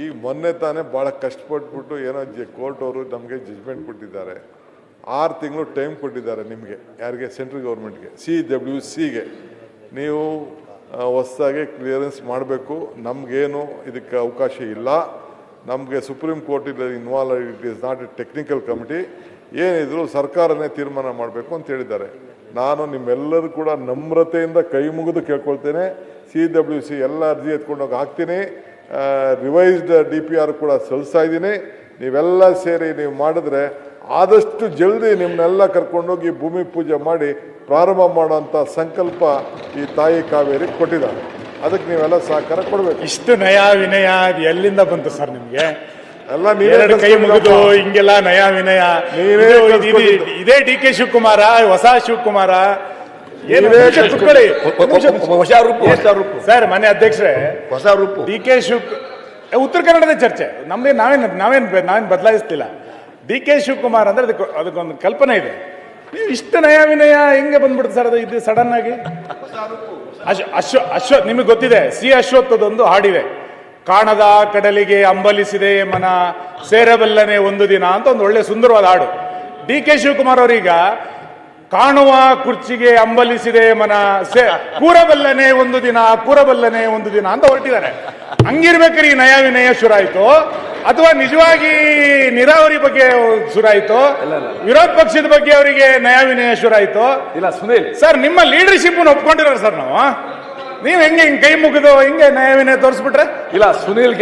ಈಗ ಮೊನ್ನೆ ತಾನೇ ಭಾಳ ಕಷ್ಟಪಟ್ಬಿಟ್ಟು ಏನೋ ಕೋರ್ಟ್ ಅವರು ನಮಗೆ ಜಜ್ಮೆಂಟ್ ಕೊಟ್ಟಿದ್ದಾರೆ. 6 ತಿಂಗಳು ಟೈಮ್ ಕೊಟ್ಟಿದ್ದಾರೆ ನಿಮಗೆ, ಯಾರಿಗೆ? ಸೆಂಟ್ರಲ್ ಗೌರ್ಮೆಂಟ್ಗೆ, CWCಗೆ. ನೀವು ಹೊಸದಾಗಿ ಕ್ಲಿಯರೆನ್ಸ್ ಮಾಡಬೇಕು. ನಮಗೇನು ಇದಕ್ಕೆ ಅವಕಾಶ ಇಲ್ಲ. ನಮಗೆ supreme court involve, it is not A technical committee. ಏನಿದ್ರು ಸರ್ಕಾರನೇ ತೀರ್ಮಾನ ಮಾಡಬೇಕು ಅಂತ ಹೇಳಿದ್ದಾರೆ. ನಾನು ನಿಮ್ಮೆಲ್ಲರೂ ಕೂಡ ನಮ್ರತೆಯಿಂದ ಕೈ ಮುಗಿದು ಕೇಳ್ಕೊಳ್ತೇನೆ. CWC ಎಲ್ಲ ಅರ್ಜಿ ಎತ್ಕೊಂಡೋಗಿ ಹಾಕ್ತೀನಿ. ರಿವೈಸ್ಡ್ DPR ಕೂಡ ಸಲ್ಲಿಸ್ತಾ ಇದ್ದೀನಿ. ನೀವೆಲ್ಲ ಸೇರಿ ನೀವು ಮಾಡಿದ್ರೆ ಆದಷ್ಟು ಜಲ್ದಿ ನಿಮ್ಮನ್ನೆಲ್ಲ ಕರ್ಕೊಂಡೋಗಿ ಭೂಮಿ ಪೂಜೆ ಮಾಡಿ ಪ್ರಾರಂಭ ಮಾಡೋಂಥ ಸಂಕಲ್ಪ ಈ ತಾಯಿ ಕಾವೇರಿ ಕೊಟ್ಟಿದ್ದಾರೆ. ಅದಕ್ಕೆ ನೀವೆಲ್ಲ ಸಹಕಾರ ಕೊಡಬೇಕು. ಇಷ್ಟು ನಯ ವಿನಯ ಎಲ್ಲಿಂದ ಬಂತು ಸರ್ ನಿಮ್ಗೆ? ಎಲ್ಲ ನೀವೇ ಕೈ ಮುಗಿದು ಹಿಂಗೆಲ್ಲ ನಯ ವಿನಯ. ಇದೇ DK ಶಿವಕುಮಾರ, ಹೊಸ ಶಿವಕುಮಾರ? ಸರ್ ಮನೆ ಅಧ್ಯಕ್ಷರೇ, ಹೊಸ ರೂಪು DK ಉತ್ತರ ಕನ್ನಡದ ಚರ್ಚೆ ನಮ್ದೇ. ನಾವೇನ್ ಬದಲಾಯಿಸ್ತಿಲ್ಲ. DK ಶಿವಕುಮಾರ್ ಅಂದ್ರೆ ಅದಕ್ಕೊಂದು ಕಲ್ಪನೆ ಇದೆ. ನೀವು ಇಷ್ಟು ನಯ ವಿನಯ ಹೆಂಗೆ ಬಂದ್ಬಿಡುತ್ತೆ ಸರ್ ಅದು? ಇದು ಸಡನ್ ಆಗಿ ಅಶ್ವಥ್ ನಿಮಗೆ ಗೊತ್ತಿದೆ, ಅಶ್ವತ್ಥದೊಂದು ಹಾಡಿದೆ, ಕಾಣದ ಕಡಲಿಗೆ ಅಂಬಲಿಸಿದೆ ಮನ ಸೇರಬಲ್ಲನೆ ಒಂದು ದಿನ ಅಂತ ಒಂದು ಒಳ್ಳೆ ಸುಂದರವಾದ ಹಾಡು. DK ಶಿವಕುಮಾರ್ ಅವರೀಗ ಕಾಣುವ ಕುರ್ಚಿಗೆ ಅಂಬಲಿಸಿದೆ ಮನ ಕೂರಬಲ್ಲನೆ ಒಂದು ದಿನ, ಕೂರಬಲ್ಲನೆ ಒಂದು ದಿನ ಅಂತ ಹೊರಟಿದ್ದಾರೆ. ಹಂಗಿರ್ಬೇಕಾದ್ರೆ ಈ ನಯ ವಿನಯ ಶುರಾಯ್ತು ಅಥವಾ ನಿಜವಾಗಿ ನೀರಾವರಿ ಬಗ್ಗೆ ಶುರಾಯ್ತು? ವಿರೋಧ ಪಕ್ಷದ ಬಗ್ಗೆ ಅವರಿಗೆ ನಯ ವಿನಯ ಶುರಾಯ್ತು? ಇಲ್ಲ ಸುನೀಲ್ ಸರ್, ನಿಮ್ಮ ಲೀಡರ್ಶಿಪ್ ಒಪ್ಕೊಂಡಿರೋ ಸರ್ ನಾವು. ನೀವ್ ಹೆಂಗೆ ಕೈ ಮುಗಿದು ಹಿಂಗೆ ನಯ ವಿನಯ ತೋರಿಸ್ಬಿಟ್ರೆ? ಇಲ್ಲ ಸುನೀಲ್